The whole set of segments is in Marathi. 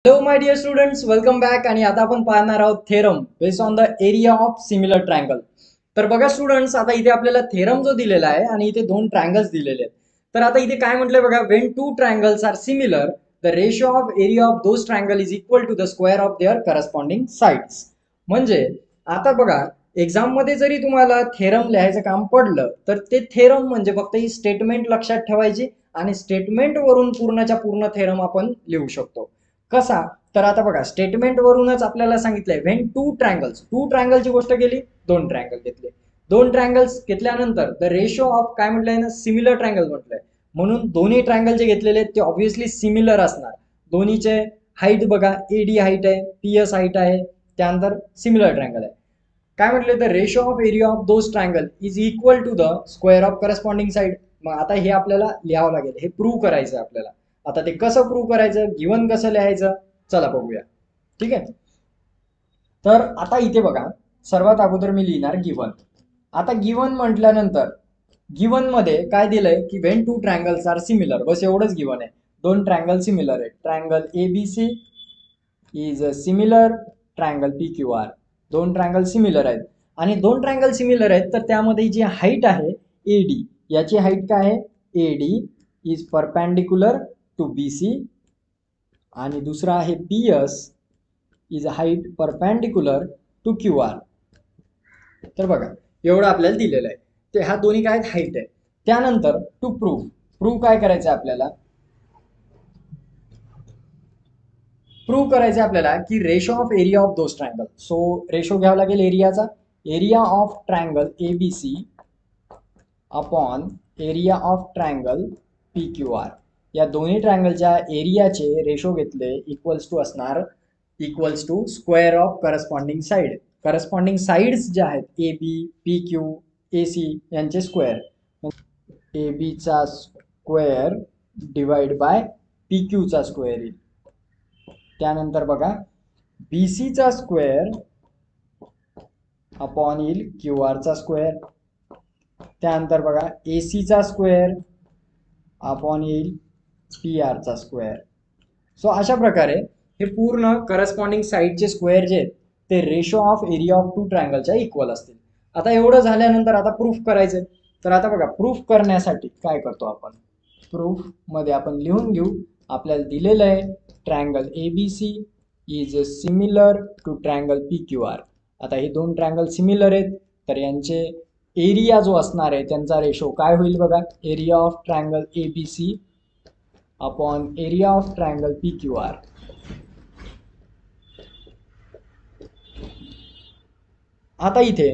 Hello my dear students, welcome back. आणि आता आपण पाहणार आहोत theorem based on the area of similar triangle. तर बघा स्टुडंट्स, आता इथे आपल्याला थेरम जो दिलेला आहे आणि इथे दोन ट्रायंगल्स दिलेले आहेत. तर आता इथे काय म्हटलंय बघा, when two triangles are similar the ratio of area of those triangle is equal to the square of their corresponding sides. म्हणजे आता बघा, एक्झाम मध्ये जरी तुम्हाला थेरम लिहायचं काम पडलं तर ते थेरम म्हणजे फक्त ही स्टेटमेंट लक्षात ठेवायची आणि स्टेटमेंट वरून पूर्णच्या पूर्ण थेरम आपण लिहू शकतो. कसा? तर आता बघा, स्टेटमेंट वरूनच आपल्याला सांगितलंय व्हेन टू ट्रायंगलची गोष्ट केली, दोन ट्रायंगल घेतले. दोन ट्रायंगल्स घेतल्यानंतर द रेशो ऑफ काय म्हटलंय ना, सिमिलर ट्रायंगल म्हटलंय. म्हणून दोन्ही ट्रायंगल जे घेतलेले ते ऑब्व्हियसली सिमिलर असणार. दोन्हीचे हाईट बघा, एडी हाईट आहे, पीएस हाईट आहे, त्यानंतर सिमिलर ट्रायंगल आहे. काय म्हटले, the ratio of area of those triangle is equal to the square of corresponding side. मग आता हे आपल्याला लिहावं लागेल, हे प्रूव्ह करायचं आपल्याला. आता ते कसं प्रूव्ह करायचं, गिवन कसं लिहायचं, चला बघूया. ठीक आहे. तर आता इथे बघा, सर्वात अगोदर मी लिहिणार गिवन. आता गिवन म्हटल्यानंतर गिवन मध्ये काय दिलंय की when two triangles are similar, बस एवढंच गिवन आहे. दोन ट्रायंगल सिमिलर आहे. Triangle ABC is similar triangle P Q R. दोन ट्रायंगल सिमिलर आहेत आणि दोन ट्रायंगल सिमिलर आहेत, तर त्यामध्ये जी हाईट आहे एडी, याची हाईट काय आहे, AD is perpendicular to B C. आणि दुसरा आहे P S is height perpendicular to Q R. तर बघा, एवढं आपल्याला दिलेलं आहे. ते हा दोन्ही काय हाईट आहे. त्यानंतर टू प्रूव्ह काय करायचं आपल्याला, प्रूव्ह करायचं आपल्याला की ratio of area of those triangle. So ratio घ्यावा लागेल एरियाचा. Area of triangle ABC upon area of triangle P Q R. या दोन्ही ट्रायंगलच्या एरियाचे रेशो घेतले इक्वल्स टू असणार, equals to square of corresponding side. Corresponding sides ज्या आहेत A B, P Q, A C, यांचे स्क्वेअर. ए बीचा स्क्वेअर डिवाइड बाय पी क्यूचा स्क्वेअर येईल. त्यानंतर बघा, बी सीचा स्क्वेअर अपॉन येईल क्यू आरचा स्क्वेअर. त्यानंतर बघा, ए सीचा स्क्वेअर अपॉन येईल पी आरचा स्क्वेअर. सो अशा प्रकारे हे पूर्ण करस्पॉन्डिंग साइडचे स्क्वेअर जे आहेत ते ratio of area of two ट्रायंगलच्या इक्वल असतील. आता एवढं झाल्यानंतर आता प्रूफ करायचं. तर आता बघा, प्रूफ करण्यासाठी काय करतो आपण, प्रूफ मध्ये आपण लिहून घेऊ. आपल्याला दिलेलं आहे triangle ABC is similar to triangle P Q R. आता हे दोन ट्रायंगल सिमिलर आहेत, तर यांचे एरिया जो असणार आहे त्यांचा रेशो काय होईल बघा, area of triangle ABC upon area of triangle P Q R. आता इथे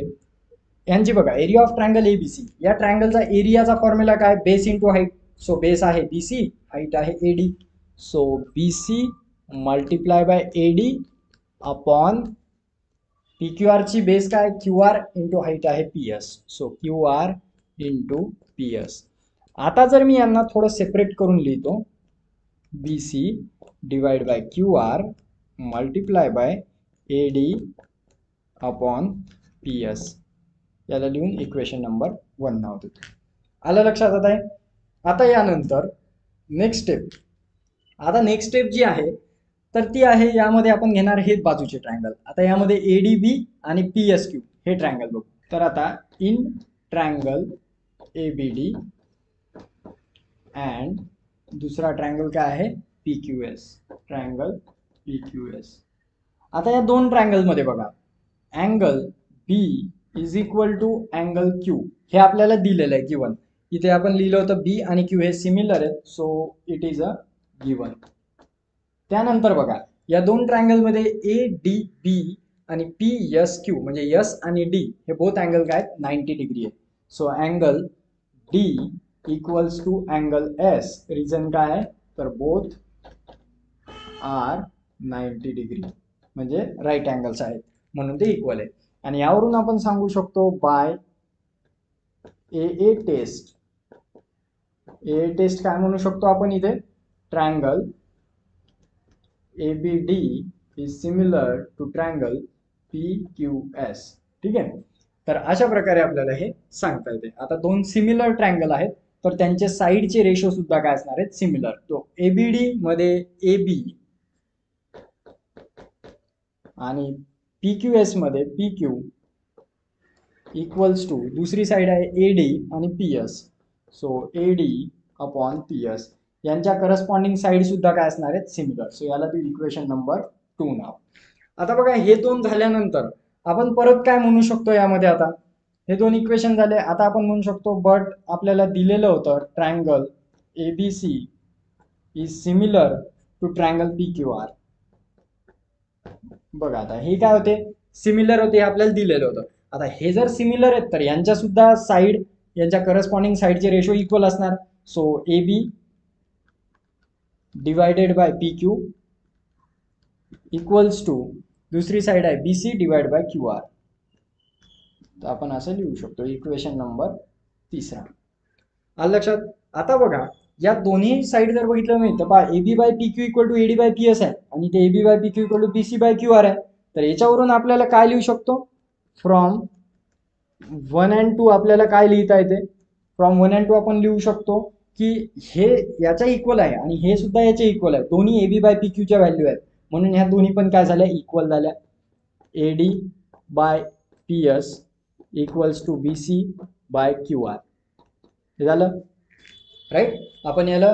यांची बघा, एरिया ऑफ ट्रायंगल एबीसी, या ट्रायंगलचा एरियाचा फॉर्म्युला काय, base into height. So base आहे बीसी, हाईट आहे AD. So BC multiply by AD upon P Q R ची बेस काय, क्यू आर इंटू हाईट आहे P S. So Q R into P S. आता जर मी यांना थोडं सेपरेट करून लिहितो, B C divide by Q R multiply by A D upon P S. याला लिहून इक्वेशन नंबर 1 नाव देतो. आलं लक्षात आता आहे. आता यानंतर नेक्स्ट स्टेप. आता नेक्स्ट स्टेप जी आहे तर ती आहे, यामध्ये आपण घेणार हे बाजूचे ट्रायंगल. आता यामध्ये एडीबी आणि पी एस क्यू हे ट्रायंगल बघू. तर आता इन ट्रायंगल एबीडी अँड दुसरा ट्रायंगल काय आहे, P Q S, triangle P Q S. आता या दोन ट्रायंगल मध्ये बघा, angle B is equal to angle Q हे आपल्याला दिलेलं आहे गिवन. इथे आपण लिहिलं होतं बी आणि क्यू हे सिमिलर आहेत, so it is a given. त्यानंतर बघा, या दोन ट्रायंगल मध्ये ए डी बी आणि पी एस क्यू म्हणजे एस आणि डी हे बोथ अँगल काय आहेत, 90 डिग्री आहे. So angle D equals to angle S. Reason काय आहे, तर बोथ आर 90 डिग्री म्हणजे राईट अँगल्स आहेत, म्हणून ते इक्वल आहे. आणि यावरून आपण सांगू शकतो बाय ए ए टेस्ट. ए टेस्ट काय म्हणू शकतो आपण इथे, triangle ABD is similar to triangle PQS. ठीक आहे. तर अशा प्रकारे आपल्याला हे सांगता येते. आता दोन सिमिलर ट्रायंगल आहेत, तर त्यांचे साइडचे रेशो सुद्धा काय असणार आहेत, सिमिलर. तो एबीडी मध्ये AB आणि PQS मध्ये PQ इक्वल्स टू दुसरी साईड आहे AD आणि PS. So AD upon PS यांच्या करस्पॉन्डिंग साईड सुद्धा काय असणार आहेत सिमिलर. सो याला तू इक्वेशन नंबर 2 नाव. आता बघा हे दोन झाल्यानंतर आपण परत काय म्हणू शकतो यामध्ये. आता हे दोन इक्वेशन झाले. आता आपण म्हणू शकतो बट आपल्याला दिलेलं होतं triangle ABC is similar to triangle PQR. बघा आता हे काय होते सिमिलर होते हे आपल्याला दिलेलं होतं. आता हे जर सिमिलर आहेत तर यांच्या सुद्धा साईड यांच्या करस्पॉन्डिंग साईडचे रेशो इक्वल असणार. So AB divided by PQ equals to दुसरी साईड आहे BC डिवाइड बाय QR. तर आपण असं लिहू शकतो इक्वेशन नंबर 3. आलं लक्षात. आता बघा या दोन्ही साईड जर बघितलं नाही तर पहा AB by PQ equal to AD by PS आहे आणि ते AB by PQ equal to BC by QR आहे. तर याच्यावरून आपल्याला काय लिहू शकतो फ्रॉम 1 and 2 आपल्याला काय लिहिता येते. फ्रॉम 1 and 2 आपण लिहू शकतो की हे याच्या इक्वल आहे आणि हे सुद्धा याच्या इक्वल आहे. दोन्ही AB बाय PQ च्या व्हॅल्यू आहेत म्हणून ह्या दोन्ही पण काय झाल्या इक्वल झाल्या. AD by PS equals to BC by QR. हे झालं राईट. आपण याला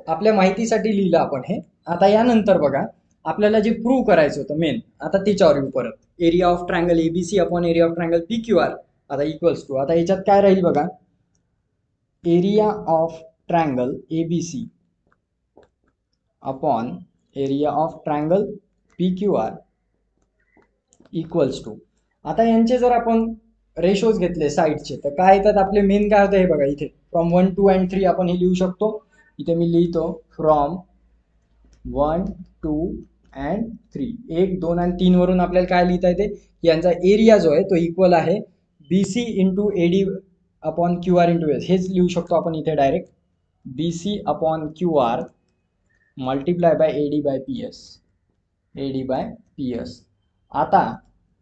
आपल्या माहितीसाठी लिहिलं आपण हे. आता यानंतर बघा आपल्याला जे प्रूव्ह करायचं होतं मेन आता त्याच्यावर येऊ परत. Area of triangle ABC upon area of triangle PQR आता इक्वल्स टू. आता याच्यात काय राहील बघा area of triangle ABC upon area of triangle PQR equals to. आता यांचे जर आपण रेशोज घेतले साईडचे तर काय येतात आपले मेन काय होतं हे बघा इथे फ्रॉम 1, 2 and 3 आपण हे लिहू शकतो. इथे मी लिहितो फ्रॉम 1, 2 and 3. 1, 2 आणि 3 वरून आपल्याला काय लिहिता येते की यांचा एरिया जो आहे तो इक्वल आहे BC into AD upon QR into S. हेच लिहू शकतो आपण इथे direct BC upon QR multiply by AD by PS. AD by PS. आता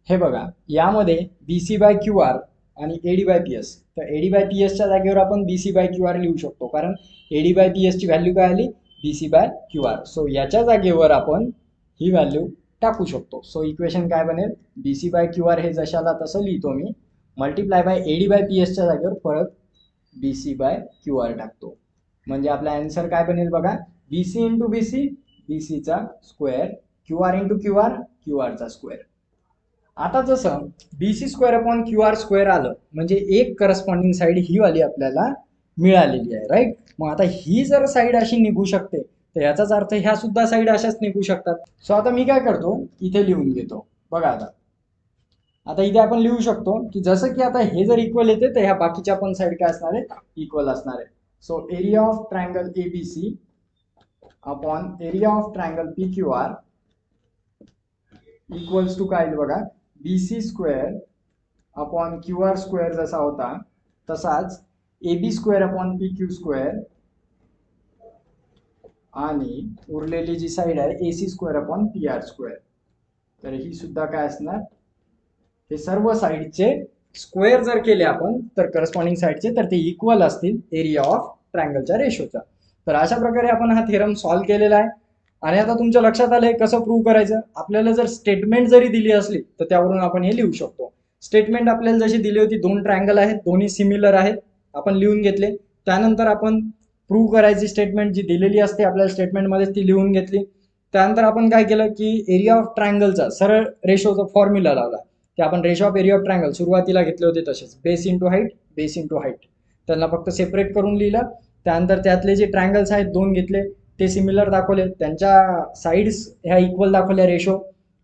हे बघा यामध्ये BC बाय QR आणि AD बाय PS. तर AD बाय PS च्या जागेवर आपण BC बाय QR लिहू शकतो कारण AD बाय PS ची व्हॅल्यू काय आली BC बाय QR. सो याच्या जागेवर आपण ही व्हॅल्यू टाकू शकतो. सो इक्वेशन काय बनेल BC बाय QR हे जशाला तसं लिहितो मी multiply by AD by PS च्या जागेवर परत BC बाय QR टाकतो. म्हणजे आपला आन्सर काय बनेल बघा BC इंटू BC BC चा square QR into QR QR चा स्क्वेअर. आता जसं BC square upon QR square आलं म्हणजे एक करस्पॉन्डिंग साईड ही वाली आपल्याला मिळालेली आहे राईट. मग आता ही जर साईड अशी निघू शकते तर याचाच अर्थ ह्या सुद्धा साईड अशाच निघू शकतात. सो आता मी काय करतो इथे लिहून घेतो. बघा आता इथे आपण लिहू शकतो की जसं की आता हे जर इक्वल येते तर ह्या बाकीच्या पण साईड काय असणार आहे इक्वल असणार आहे. So area of triangle ABC upon area of triangle PQR equals to काय बघा BC square upon QR square जसा होता तसाच AB square upon PQ square आणि उरलेली जी साईड आहे AC square upon PR square. तर ही सुद्धा काय असणार हे सर्व साईडचे स्क्वेअर जर केले आपण तर करस्पॉन्डिंग साईडचे तर ते इक्वल असतील एरिया ऑफ ट्रायंगलच्या रेशोचा. तर अशा प्रकारे आपण हा थेरम सॉल्व्ह केलेला आहे. आणि आता तुमच्या लक्षात आलंय कसं प्रूव्ह करायचं. आपल्याला जर स्टेटमेंट जरी दिली असली तर त्यावरून आपण हे लिहू शकतो. स्टेटमेंट आपल्याला जशी दिली होती दोन ट्रायंगल आहेत दोन्ही सिमिलर आहेत आपण लिहून घेतले. त्यानंतर आपण प्रूव्ह करायची स्टेटमेंट जी दिलेली असते आपल्याला स्टेटमेंटमध्ये ती लिहून घेतली. त्यानंतर आपण काय केलं की एरिया ऑफ ट्रायंगलचा सरळ रेशोचा फॉर्म्युला लावला की आपण ratio of area of triangle सुरुवातीला घेतले होते तसेच बेस इंटू हाईट त्यांना फक्त सेपरेट करून लिहिलं. त्यानंतर त्यातले जे ट्रायंगल्स आहेत दोन घेतले ते सिमिलर दाखवले त्यांच्या साईड्स ह्या इक्वल दाखवल्या रेशो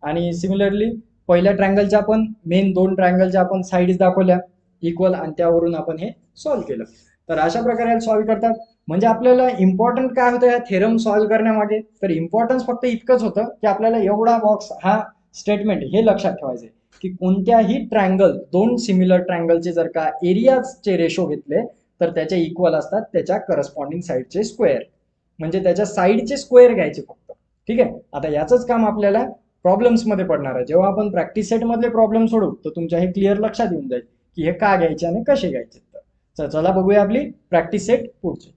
आणि सिमिलरली पहिल्या ट्रायंगलच्या आपण मेन दोन ट्रायंगलच्या आपण साईड्स दाखवल्या इक्वल आणि त्यावरून आपण हे सॉल्व्ह केलं. तर अशा प्रकारे सॉल्व्ह करतात. म्हणजे आपल्याला इम्पॉर्टंट काय होतं या थेरम सॉल्व्ह करण्यामागे तर इम्पॉर्टन्स फक्त इतकंच होतं की आपल्याला एवढा बॉक्स हा स्टेटमेंट हे लक्षात ठेवायचं की कोणत्याही ट्रायंगल दोन सिमिलर ट्रायंगलचे जर का एरियाचे रेशो घेतले तर त्याचे इक्वल असतात त्याच्या करस्पॉन्डिंग साईडचे स्क्वेअर. म्हणजे त्याच्या साईडचे स्क्वेअर घ्यायचे फक्त. ठीक आहे. आता याचंच काम आपल्याला प्रॉब्लेम्स मध्ये पडणार आहे. जेव्हा आपण प्रॅक्टिस सेट मधले प्रॉब्लेम सोडवू तर तुमच्या हे क्लिअर लक्षात येऊन जाईल की हे का घ्यायचे आणि कसे घ्यायचे. तर चला बघूया आपली प्रॅक्टिस सेट पुढची.